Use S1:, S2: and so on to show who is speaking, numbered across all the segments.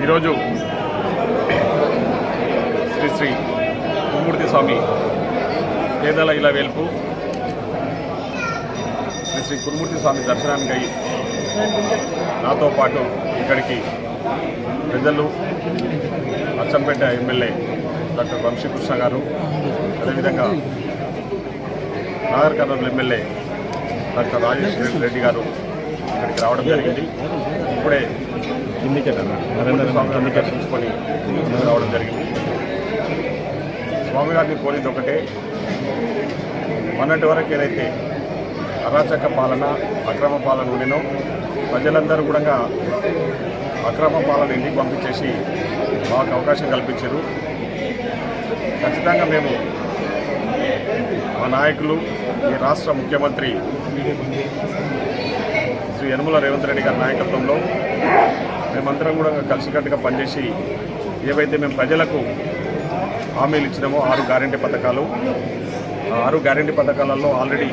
S1: ఈరోజు శ్రీ శ్రీ కురుమూర్తి స్వామి పేదల ఇలా వేల్పు శ్రీ శ్రీ కురుమూర్తి స్వామి దర్శనానికై నాతో పాటు ఇక్కడికి ప్రజలు అచ్చంపేట ఎమ్మెల్యే డాక్టర్ వంశీకృష్ణ గారు, అదేవిధంగా నాగర్ కర్నూలు ఎమ్మెల్యే డాక్టర్ రాజేష్ రెడ్డి గారు ఇక్కడికి రావడం జరిగింది. ఇప్పుడే స్వామివారిని దర్శించుకొని రావడం జరిగింది. స్వామివారిని కోరింది ఒకటే, మొన్నటి వరకు ఏదైతే అరాచక పాలన, అక్రమ పాలన ఉండేనో ప్రజలందరూ కూడా అక్రమ పాలన ఇంటికి పంపించేసి మాకు అవకాశం కల్పించారు. ఖచ్చితంగా మేము మా నాయకులు, ఈ రాష్ట్ర ముఖ్యమంత్రి శ్రీ యనమల రేవంత్ రెడ్డి గారి నాయకత్వంలో మేమందరం కూడా కలిసికట్టుగా పనిచేసి ఏవైతే మేము ప్రజలకు హామీలు ఇచ్చినామో 6 గ్యారెంటీ పథకాలు, ఆ 6 గ్యారెంటీ పథకాలలో ఆల్రెడీ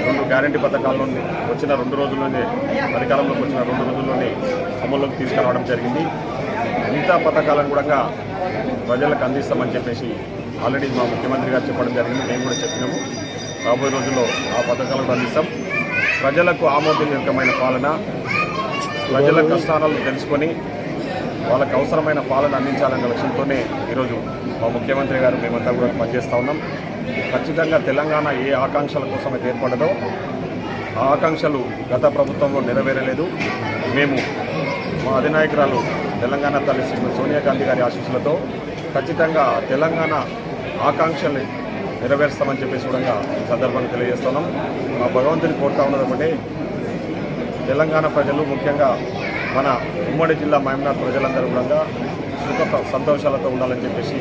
S1: 2 గ్యారెంటీ పథకాల్లో వచ్చిన 2 రోజుల్లోనే, అధికారంలోకి వచ్చిన 2 రోజుల్లోనే అమల్లోకి తీసుకురావడం జరిగింది. మిగతా పథకాలను కూడా ప్రజలకు అందిస్తామని చెప్పేసి ఆల్రెడీ మా ముఖ్యమంత్రి గారు చెప్పడం జరిగింది. మేము కూడా చెప్పినాము, రాబోయే రోజుల్లో ఆ పథకాలను అందిస్తాం. ప్రజలకు ఆమోదయోగ్యమైన పాలన, ప్రజల కష్టాలను తెలుసుకొని వాళ్ళకు అవసరమైన పాలన అందించాలనే లక్ష్యంతోనే ఈరోజు మా ముఖ్యమంత్రి గారు మేమంతా కూడా పనిచేస్తూ ఉన్నాం. ఖచ్చితంగా తెలంగాణ ఏ ఆకాంక్షల కోసం అయితే ఏర్పడదో ఆ ఆకాంక్షలు గత ప్రభుత్వంలో నెరవేరలేదు. మేము మా అధినాయకురాలు తెలంగాణ తల్లి శ్రీమతి సోనియా గాంధీ గారి ఆశీస్సులతో ఖచ్చితంగా తెలంగాణ ఆకాంక్షల్ని నెరవేరుస్తామని చెప్పేసి కూడా ఈ సందర్భంగా తెలియజేస్తున్నాం. మా భగవంతుని కోరుతా ఉన్నది ఒకటే, తెలంగాణ ప్రజలు, ముఖ్యంగా మన ఉమ్మడి జిల్లా మహబూబ్నగర్ ప్రజలందరూ కూడా సుఖ సంతోషాలతో ఉండాలని చెప్పేసి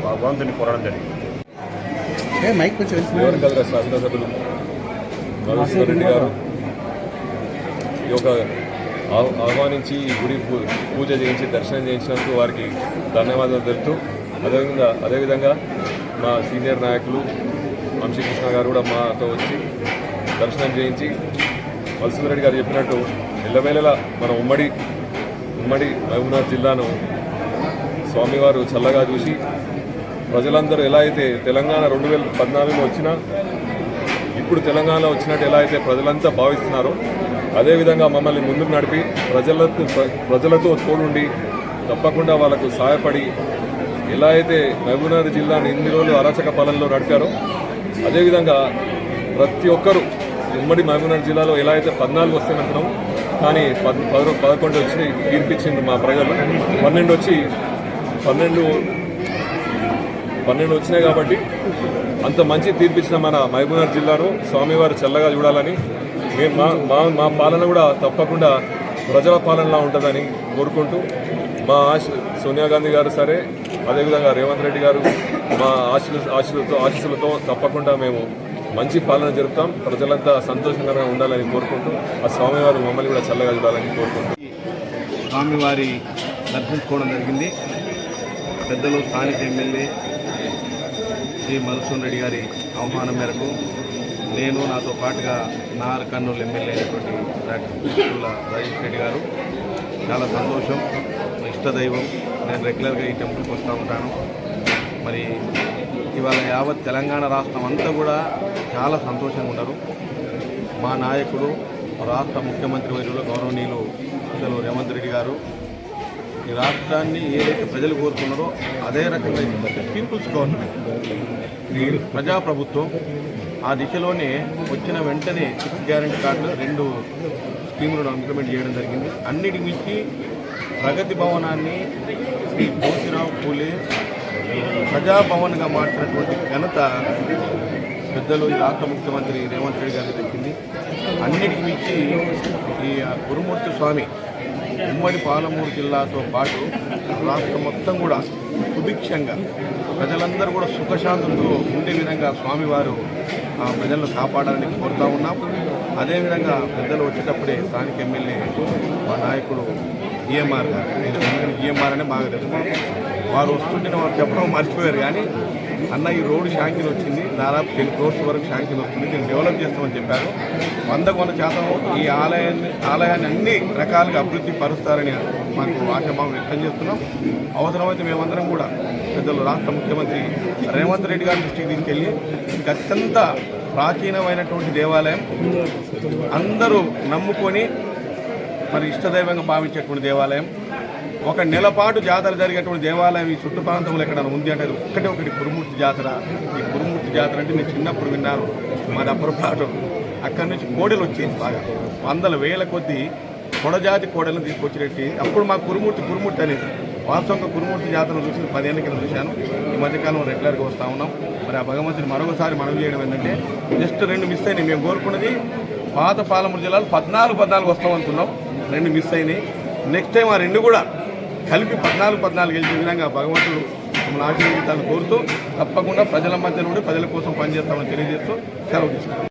S1: భగవంతుని కోరడం జరిగింది.
S2: శాసనసభ్యులు నరసింహ రెడ్డి గారు ఈ యొక్క ఆహ్వానించి గుడి పూజ చేయించి దర్శనం చేయించినందుకు వారికి ధన్యవాదాలు తెలుపుతూ, అదేవిధంగా మా సీనియర్ నాయకులు వంశీకృష్ణ గారు కూడా మాతో వచ్చి దర్శనం చేయించి, నరసింహ రెడ్డి గారు చెప్పినట్టు ఎల్లవేళలా మన ఉమ్మడి మహబూబ్నగర్ జిల్లాను స్వామివారు చల్లగా చూసి ప్రజలందరూ ఎలా అయితే తెలంగాణ 2014లో వచ్చినా ఇప్పుడు తెలంగాణలో వచ్చినట్టు ఎలా అయితే ప్రజలంతా భావిస్తున్నారో అదేవిధంగా మమ్మల్ని ముందుకు నడిపి ప్రజలతో తోడుండి తప్పకుండా వాళ్ళకు సహాయపడి ఎలా అయితే మహబూబ్నగర్ జిల్లాను ఇన్ని రోజులు అరాచక పాలనలో నడిపారో అదేవిధంగా ప్రతి ఒక్కరూ ఉమ్మడి మహబూబ్నగర్ జిల్లాలో ఎలా అయితే 14 వస్తాయంటున్నాం, కానీ 11 వచ్చి తీర్పిచ్చింది మా ప్రజలు. 12 వచ్చినాయి కాబట్టి అంత మంచి తీర్పిచ్చిన మన మహబూబ్నగర్ జిల్లాను స్వామివారు చల్లగా చూడాలని, మేము మా పాలన కూడా తప్పకుండా ప్రజల పాలనలా ఉంటుందని కోరుకుంటూ, మా సోనియా గాంధీ గారు సరే, అదేవిధంగా రేవంత్ రెడ్డి గారు మా ఆశీస్సులతో తప్పకుండా మేము మంచి పాలన జరుపుతాం. ప్రజలంతా సంతోషంగా ఉండాలని కోరుకుంటూ, ఆ స్వామివారు మమ్మల్ని కూడా చల్లగా చూడాలని కోరుకుంటూ
S3: స్వామివారి దర్శించుకోవడం జరిగింది. పెద్దలు స్థానిక ఎమ్మెల్యే శ్రీ మధుసూదన్ రెడ్డి గారి ఆహ్వానం మేరకు నేను, నాతో పాటుగా నాగర్ కర్నూలు ఎమ్మెల్యే అయినటువంటి డాక్టర్ రాజేష్ రెడ్డి గారు, చాలా సంతోషం. ఇష్టదైవం, నేను రెగ్యులర్గా ఈ టెంపుల్కి వస్తూ ఉంటాను. మరి ఇవాళ యావత్ తెలంగాణ రాష్ట్రం అంతా కూడా చాలా సంతోషంగా ఉన్నారు. మా నాయకుడు రాష్ట్ర ముఖ్యమంత్రి వర్యులు గౌరవనీయులు పెద్దలు రేవంత్ రెడ్డి గారు ఈ రాష్ట్రాన్ని ఏదైతే ప్రజలు కోరుకున్నారో అదే రకంగా పీపుల్స్ గవర్నమెంట్, ఈ ప్రజాప్రభుత్వం ఆ దిశలోనే వచ్చిన వెంటనే 6 గ్యారెంటీ కార్డులు 2 స్కీములను ఇంప్లిమెంట్ చేయడం జరిగింది. అన్నిటి మించి ప్రగతి భవనాన్ని శ్రీ జ్యోతిరావు పూలే ప్రజాభవన్గా మార్చినటువంటి ఘనత పెద్దలు ఈ రాష్ట్ర ముఖ్యమంత్రి రేవంత్ రెడ్డి గారికి దక్కింది. అన్నిటికి మించి ఈ గురుమూర్తి స్వామి ఉమ్మడి పాలమూరు జిల్లాతో పాటు రాష్ట్రం మొత్తం కూడా సుభిక్షంగా ప్రజలందరూ కూడా సుఖశాంతులతో ఉండే విధంగా స్వామివారు ప్రజలను కాపాడాలని కోరుతూ ఉన్నాం. అదేవిధంగా పెద్దలు వచ్చేటప్పుడే స్థానిక ఎమ్మెల్యే మా నాయకుడు ఈఎంఆర్ గారు, ఈఎంఆర్ అనే బాగా తెలుసు, వారు వస్తుంటే వారు చెప్పడం మర్చిపోయారు. కానీ అన్న ఈ రోడ్డు శాంక్షన్ వచ్చింది, దాదాపు 10 crores వరకు శాంక్షన్ వస్తుంది, దీన్ని డెవలప్ చేస్తామని చెప్పారు. 100% ఈ ఆలయాన్ని అన్ని రకాలుగా అభివృద్ధి పరుస్తారని మాకు ఆశాభావం వ్యక్తం చేస్తున్నాం. అవసరమైతే మేమందరం కూడా పెద్దలు రాష్ట్ర ముఖ్యమంత్రి రేవంత్ రెడ్డి గారి దృష్టికి తీసుకెళ్ళి ఇది అత్యంత ప్రాచీనమైనటువంటి దేవాలయం, అందరూ నమ్ముకొని మరి ఇష్టదైవంగా భావించేటువంటి దేవాలయం, 1 నెల పాటు జాతర జరిగేటువంటి దేవాలయం ఈ చుట్టు ప్రాంతంలో ఎక్కడైనా ఉంది అంటే ఒకటి కురుమూర్తి జాతర. ఈ కురుమూర్తి జాతర అంటే నేను చిన్నప్పుడు విన్నాను, మాది అప్పటిపాటు అక్కడి నుంచి కోడెలు వచ్చేది బాగా, 100,000 కొద్దీ కొడజాతి కోడలను తీసుకొచ్చినట్టు అప్పుడు మా కురుమూర్తి అనేది. వాస్తవంగా కురుమూర్తి జాతరను చూసి 10 ఏళ్ళ కింద చూశాను. ఈ మధ్యకాలంలో రెగ్యులర్గా వస్తూ ఉన్నాం. మరి ఆ భగవంతుని మరొకసారి మనం చేయడం ఏంటంటే జస్ట్ 2 మిస్ అయినాయి. మేము కోరుకున్నది పాత పాలమూరు జిల్లాలో 14 వస్తామనుకున్నాం, 2 మిస్ అయినాయి. నెక్స్ట్ టైం ఆ 2 కూడా కలిపి 14 గెలిచే విధంగా భగవంతుడు మమ్మల్ని ఆశీర్వదించాలని కోరుతూ తప్పకుండా ప్రజల మధ్య నుండి ప్రజల కోసం పనిచేస్తామని తెలియజేస్తూ సెలవు తీసుకుంటాం.